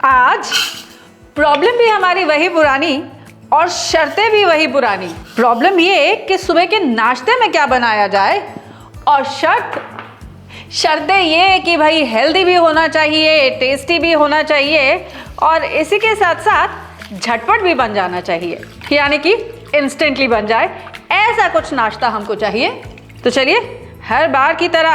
आज प्रॉब्लम भी हमारी वही पुरानी और शर्तें भी वही पुरानी। प्रॉब्लम ये कि सुबह के नाश्ते में क्या बनाया जाए, और शर्तें ये कि भाई हेल्दी भी होना चाहिए, टेस्टी भी होना चाहिए, और इसी के साथ साथ झटपट भी बन जाना चाहिए, यानी कि इंस्टेंटली बन जाए। ऐसा कुछ नाश्ता हमको चाहिए। तो चलिए, हर बार की तरह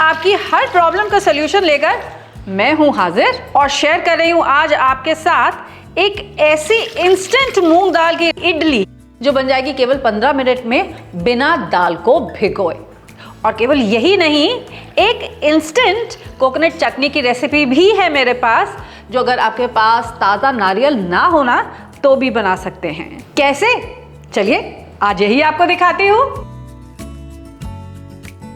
आपकी हर प्रॉब्लम का सलूशन लेकर मैं हूँ हाजिर, और शेयर कर रही हूँ आज आपके साथ एक ऐसी इंस्टेंट मूंग दाल की इडली जो बन जाएगी केवल 15 मिनट में बिना दाल को भिगोए। और केवल यही नहीं, एक इंस्टेंट कोकोनट चटनी की रेसिपी भी है मेरे पास, जो अगर आपके पास ताज़ा नारियल ना होना तो भी बना सकते हैं। कैसे? चलिए आज यही आपको दिखाती हूँ।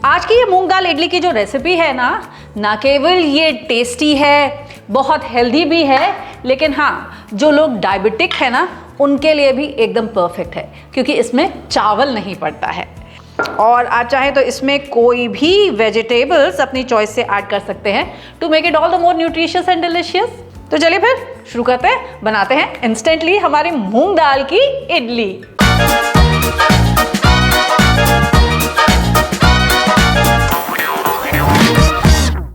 आज की ये मूंग दाल इडली की जो रेसिपी है ना केवल ये टेस्टी है, बहुत हेल्दी भी है, लेकिन हाँ, जो लोग डायबिटिक है ना उनके लिए भी एकदम परफेक्ट है, क्योंकि इसमें चावल नहीं पड़ता है। और आप चाहें तो इसमें कोई भी वेजिटेबल्स अपनी चॉइस से ऐड कर सकते हैं to make it all the more nutritious and delicious. तो चलिए फिर शुरू करते हैं, बनाते हैं इंस्टेंटली हमारी मूंग दाल की इडली।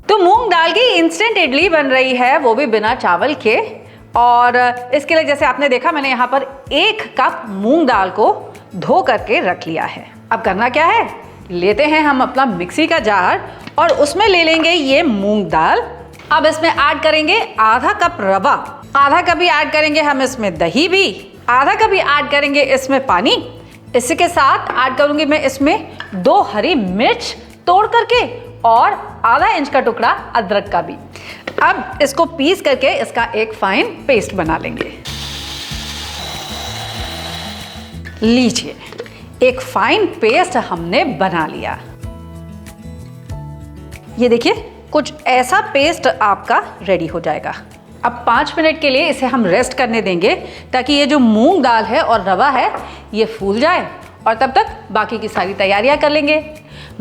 तो मूंग दाल की इंस्टेंट इडली बन रही है, वो भी बिना चावल के। और इसके लिए जैसे आपने देखा, मैंने यहाँ पर 1 कप मूंग दाल को धो करके रख लिया है। अब करना क्या है, लेते हैं हम अपना मिक्सी का जार और उसमें ले लेंगे ये मूंग दाल। अब इसमें ऐड करेंगे आधा कप रवा, आधा कप ही ऐड करेंगे हम इसमें दही भी, आधा कप ही ऐड करेंगे इसमें पानी। इसी के साथ ऐड करूंगी मैं इसमें 2 हरी मिर्च तोड़ करके और आधा इंच का टुकड़ा अदरक का भी। अब इसको पीस करके इसका एक फाइन पेस्ट बना लेंगे। लीजिए, एक फाइन पेस्ट हमने बना लिया। ये देखिए, कुछ ऐसा पेस्ट आपका रेडी हो जाएगा। अब 5 मिनट के लिए इसे हम रेस्ट करने देंगे, ताकि ये जो मूंग दाल है और रवा है ये फूल जाए, और तब तक बाकी की सारी तैयारियां कर लेंगे।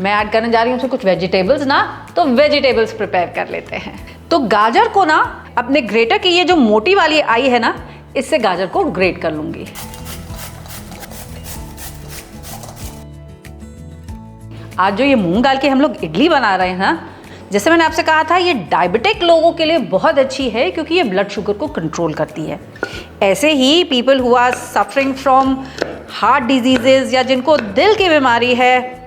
मैं ऐड करने जा रही हूँ उसमें कुछ वेजिटेबल्स तो वेजिटेबल्स प्रिपेयर कर लेते हैं। तो गाजर को अपने ग्रेटर की ये जो मोटी वाली आई है ना, इससे गाजर को ग्रेट कर लूंगी। आज जो ये मूंग दाल की हम लोग इडली बना रहे हैं ना, जैसे मैंने आपसे कहा था, ये डायबिटिक लोगों के लिए बहुत अच्छी है, क्योंकि ये ब्लड शुगर को कंट्रोल करती है। ऐसे ही people who are suffering from heart diseases या जिनको दिल की बीमारी है,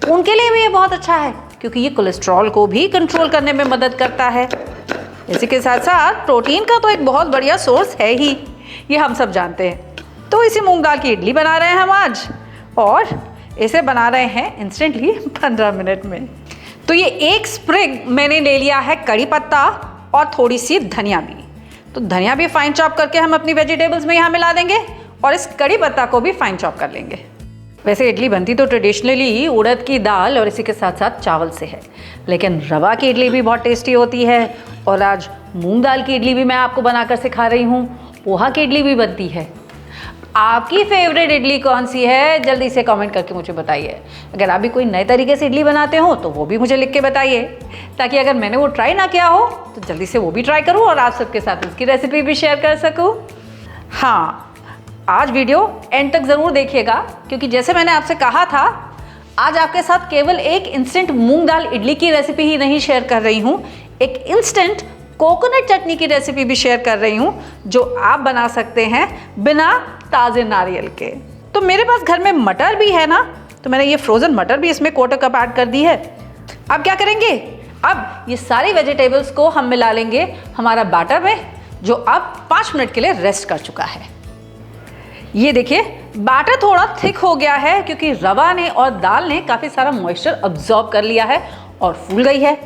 उनके लिए भी ये बहुत अच्छा है, क्योंकि ये कोलेस्ट्रॉल को भी कंट्रोल करने में मदद करता है। इसी के साथ साथ प्रोटीन का तो एक बहुत बढ़िया सोर्स है ही, ये हम सब जानते हैं। तो इसी मूंग दाल की इडली बना रहे हैं हम आज, और इसे बना रहे हैं इंस्टेंटली 15 मिनट में। तो ये 1 स्प्रिग मैंने ले लिया है कड़ी पत्ता, और थोड़ी सी धनिया भी। तो धनिया भी फाइन चॉप करके हम अपनी वेजिटेबल्स में यहाँ मिला देंगे, और इस कड़ी पत्ता को भी फाइन चॉप कर लेंगे। वैसे इडली बनती तो ट्रेडिशनली उड़द की दाल और इसी के साथ साथ चावल से है, लेकिन रवा की इडली भी बहुत टेस्टी होती है। और आज मूंग दाल की इडली भी मैं आपको बनाकर सिखा रही हूँ। पोहा की इडली भी बनती है। आपकी फेवरेट इडली कौन सी है, जल्दी से कमेंट करके मुझे बताइए। अगर आप भी कोई नए तरीके से इडली बनाते हो तो वो भी मुझे लिख के बताइए, ताकि अगर मैंने वो ट्राई ना किया हो तो जल्दी से वो भी ट्राई करूँ और आप सबके साथ उसकी रेसिपी भी शेयर कर सकूँ। हाँ, आज वीडियो एंड तक ज़रूर देखिएगा, क्योंकि जैसे मैंने आपसे कहा था, आज आपके साथ केवल एक इंस्टेंट मूंग दाल इडली की रेसिपी ही नहीं शेयर कर रही हूँ, एक इंस्टेंट कोकोनट चटनी की रेसिपी भी शेयर कर रही हूँ, जो आप बना सकते हैं बिना ताज़े नारियल के। तो मेरे पास घर में मटर भी है ना, तो मैंने ये फ्रोज़न मटर भी इसमें 1/4 कप ऐड कर दी है। अब क्या करेंगे, अब ये सारी वेजिटेबल्स को हम मिला लेंगे हमारा बैटर में, जो अब 5 मिनट के लिए रेस्ट कर चुका है। ये देखिए, बैटर थोड़ा थिक हो गया है, क्योंकि रवा ने और दाल ने काफ़ी सारा मॉइस्चर अब्जॉर्ब कर लिया है और फूल गई है।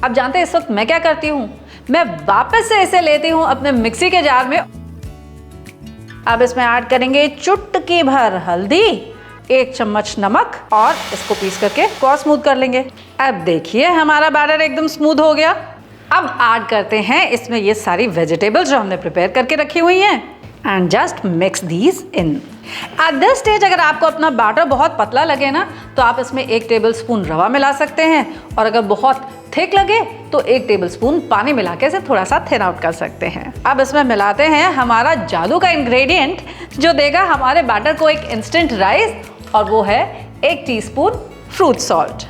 अब जानते हैं इस वक्त मैं क्या करती हूँ, मैं वापस से इसे लेती हूँ अपने मिक्सी के जार में। अब इसमें ऐड करेंगे चुटकी भर हल्दी, 1 चम्मच नमक, और इसको पीस करके को स्मूथ कर लेंगे। अब देखिए हमारा बैटर एकदम स्मूथ हो गया। अब ऐड करते हैं इसमें ये सारी वेजिटेबल्स जो हमने प्रिपेयर करके रखी हुई हैं, and just mix these in. At this stage अगर आपको अपना बैटर बहुत पतला लगे ना, तो आप इसमें 1 टेबल स्पून रवा मिला सकते हैं, और अगर बहुत थिक लगे तो 1 टेबलस्पून पानी मिला के इसे थोड़ा सा थिन आउट कर सकते हैं। अब इसमें मिलाते हैं हमारा जादू का इंग्रेडिएंट जो देगा हमारे बैटर को एक इंस्टेंट राइस, और वो है 1 टीस्पून फ्रूट सॉल्ट।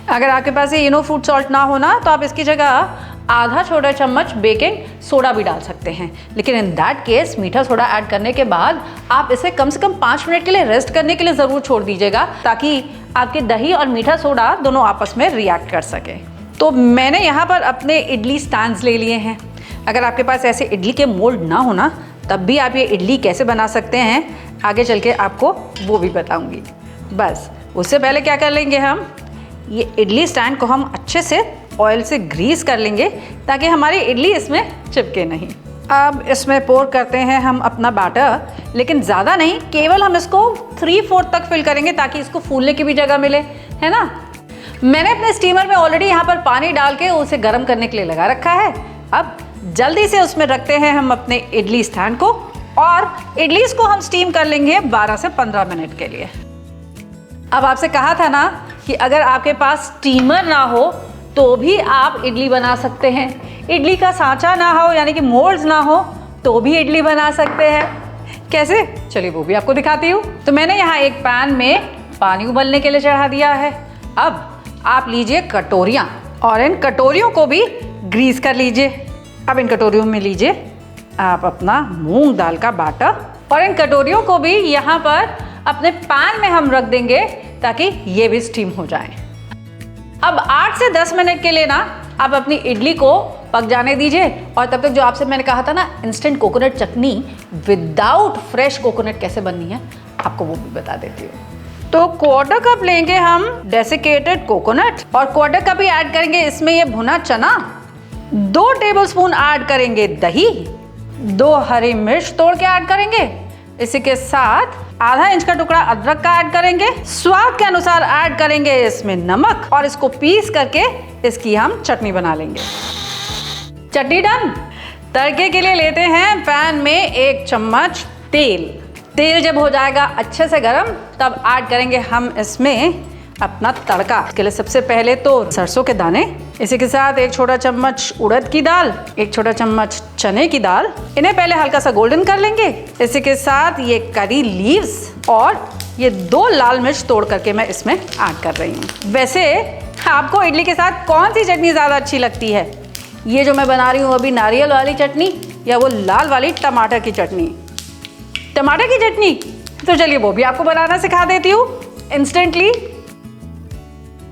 अगर आपके पास ये इनो फ्रूट सॉल्ट ना हो ना तो आप इसकी जगह आधा छोटा चम्मच बेकिंग सोडा भी डाल सकते हैं, लेकिन इन दैट केस मीठा सोडा ऐड करने के बाद आप इसे कम से कम 5 मिनट के लिए रेस्ट करने के लिए ज़रूर छोड़ दीजिएगा, ताकि आपके दही और मीठा सोडा दोनों आपस में रिएक्ट कर सके। तो मैंने यहाँ पर अपने इडली स्टैंड्स ले लिए हैं। अगर आपके पास ऐसे इडली के मोल्ड ना हो ना, तब भी आप ये इडली कैसे बना सकते हैं आगे चल के आपको वो भी बताऊँगी। बस उससे पहले क्या कर लेंगे, हम ये इडली स्टैंड को हम अच्छे से ऑयल से ग्रीस कर लेंगे ताकि हमारी इडली इसमें चिपके नहीं। अब इसमें पोर करते हैं हम अपना बैटर, लेकिन ज़्यादा नहीं, केवल हम इसको 3/4 तक फिल करेंगे ताकि इसको फूलने की भी जगह मिले, है ना। मैंने अपने स्टीमर में ऑलरेडी यहाँ पर पानी डाल के उसे गर्म करने के लिए लगा रखा है। अब जल्दी से उसमें रखते हैं हम अपने इडली स्टैंड को, और इडलीज को हम स्टीम कर लेंगे 12 से 15 मिनट के लिए। अब आपसे कहा था ना कि अगर आपके पास स्टीमर ना हो तो भी आप इडली बना सकते हैं। इडली का सांचा ना हो यानी कि मोल्ड्स ना हो तो भी इडली बना सकते हैं। कैसे, चलिए वो भी आपको दिखाती हूँ। तो मैंने यहाँ एक पैन में पानी उबलने के लिए चढ़ा दिया है। अब आप लीजिए कटोरियाँ, और इन कटोरियों को भी ग्रीस कर लीजिए। अब इन कटोरियों में लीजिए आप अपना मूंग दाल का बैटर, और इन कटोरियों को भी यहाँ पर अपने पैन में हम रख देंगे ताकि ये भी स्टीम हो जाए। अब 8 से 10 मिनट के लिए ना आप अपनी इडली को पक जाने दीजिए, और तब तक जो आपसे मैंने कहा था ना इंस्टेंट कोकोनट चटनी विदाउट फ्रेश कोकोनट कैसे बननी है, आपको वो भी बता देती हूँ। तो 1/4 कप लेंगे हम डेसिकेटेड कोकोनट, और 1/4 कप ही ऐड करेंगे इसमें ये भुना चना। 2 टेबलस्पून ऐड करेंगे दही, 2 हरी मिर्च तोड़ के ऐड करेंगे। इसी के साथ आधा इंच का टुकड़ा अदरक का ऐड करेंगे। स्वाद के अनुसार ऐड करेंगे इसमें नमक, और इसको पीस करके इसकी हम चटनी बना लेंगे। चटनी डन। तड़के के लिए लेते हैं पैन में 1 चम्मच तेल। तेल जब हो जाएगा अच्छे से गर्म, तब ऐड करेंगे हम इसमें अपना तड़का। इसके लिए सबसे पहले तो सरसों के दाने, इसी के साथ 1 छोटा चम्मच उड़द की दाल, 1 छोटा चम्मच चने की दाल। इन्हें पहले हल्का सा गोल्डन कर लेंगे। इसी के साथ ये करी लीव्स, और ये 2 लाल मिर्च तोड़ करके मैं इसमें ऐड कर रही हूँ। वैसे आपको इडली के साथ कौन सी चटनी ज़्यादा अच्छी लगती है, ये जो मैं बना रही हूँ अभी नारियल वाली चटनी, या वो लाल वाली टमाटर की चटनी? टमाटर की चटनी, तो चलिए वो भी आपको बनाना सिखा देती हूँ इंस्टेंटली।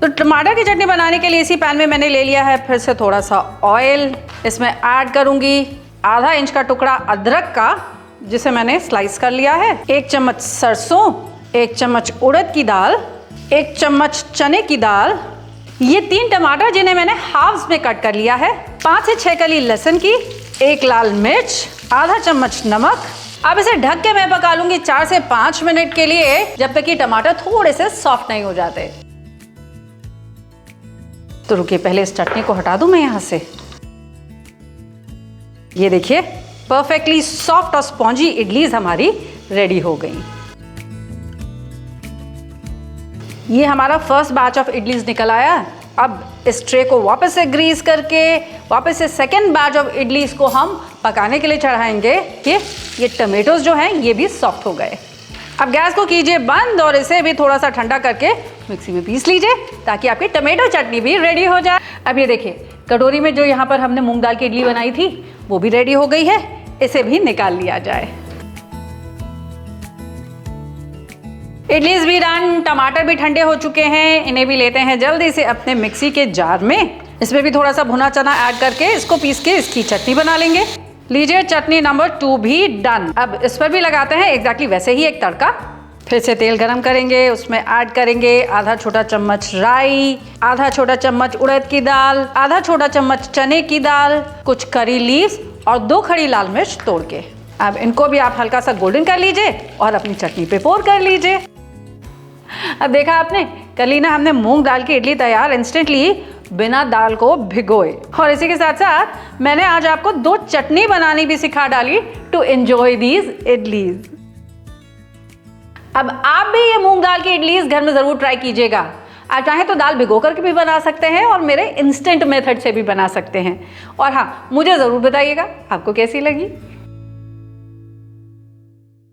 तो टमाटर की चटनी बनाने के लिए इसी पैन में मैंने ले लिया है फिर से थोड़ा सा ऑयल। इसमें ऐड करूंगी आधा इंच का टुकड़ा अदरक का, जिसे मैंने स्लाइस कर लिया है। 1 चम्मच सरसों, 1 चम्मच उड़द की दाल, 1 चम्मच चने की दाल, ये 3 टमाटर जिन्हें मैंने हाफ्स में कट कर लिया है, 5 से 6 कली लहसुन की, 1 लाल मिर्च, आधा चम्मच नमक। अब इसे ढक के मैं पका लूंगी 4 से 5 मिनट के लिए, जब तक कि टमाटर थोड़े से सॉफ्ट नहीं हो जाते। तो रुकिए, पहले इस चटनी को हटा दूं मैं यहाँ से। ये देखिए परफेक्टली सॉफ्ट और स्पॉन्जी इडलीज हमारी रेडी हो गई। ये हमारा फर्स्ट बैच ऑफ इडलीज निकल आया। अब इस ट्रे को वापस से ग्रीस करके वापस से सेकेंड बैच ऑफ इडलीज को हम पकाने के लिए चढ़ाएंगे कि ये टमेटोज जो हैं ये भी सॉफ्ट हो गए। अब गैस को कीजिए बंद, और इसे भी थोड़ा सा ठंडा करके मिक्सी में पीस लीजिए ताकि आपकी टमेटो चटनी भी रेडी हो जाए। अब ये देखिए कटोरी में जो यहाँ पर हमने मूंग दाल की इडली बनाई थी वो भी रेडी हो गई है, इसे भी निकाल लिया जाए। इडलीज भी डन, टमाटर भी ठंडे हो चुके हैं, इन्हें भी लेते हैं जल्दी से अपने मिक्सी के जार में। इसमें भी थोड़ा सा भुना चना ऐड करके इसको पीस के इसकी चटनी बना लेंगे। लीजिए चटनी नंबर 2 भी डन। अब इस पर भी लगाते हैं एग्जैक्टली वैसे ही एक तड़का। फिर से तेल गरम करेंगे, उसमें ऐड करेंगे आधा छोटा चम्मच राई, आधा छोटा चम्मच उड़द की दाल, आधा छोटा चम्मच चने की दाल, कुछ करी लीव्स और 2 खड़ी लाल मिर्च तोड़ के। अब इनको भी आप हल्का सा गोल्डन कर लीजिए और अपनी चटनी पे पोर कर लीजिए। अब देखा आपने, कर ली ना हमने मूंग दाल की इडली तैयार इंस्टेंटली, बिना दाल को भिगोए। और इसी के साथ साथ मैंने आज आपको 2 चटनी बनानी भी सिखा डाली टू एंजॉय दीज इडलीज। अब आप भी ये मूंग दाल की इडलीज घर में ज़रूर ट्राई कीजिएगा। आप चाहें तो दाल भिगो करके भी बना सकते हैं और मेरे इंस्टेंट मेथड से भी बना सकते हैं। और हाँ, मुझे ज़रूर बताइएगा आपको कैसी लगी।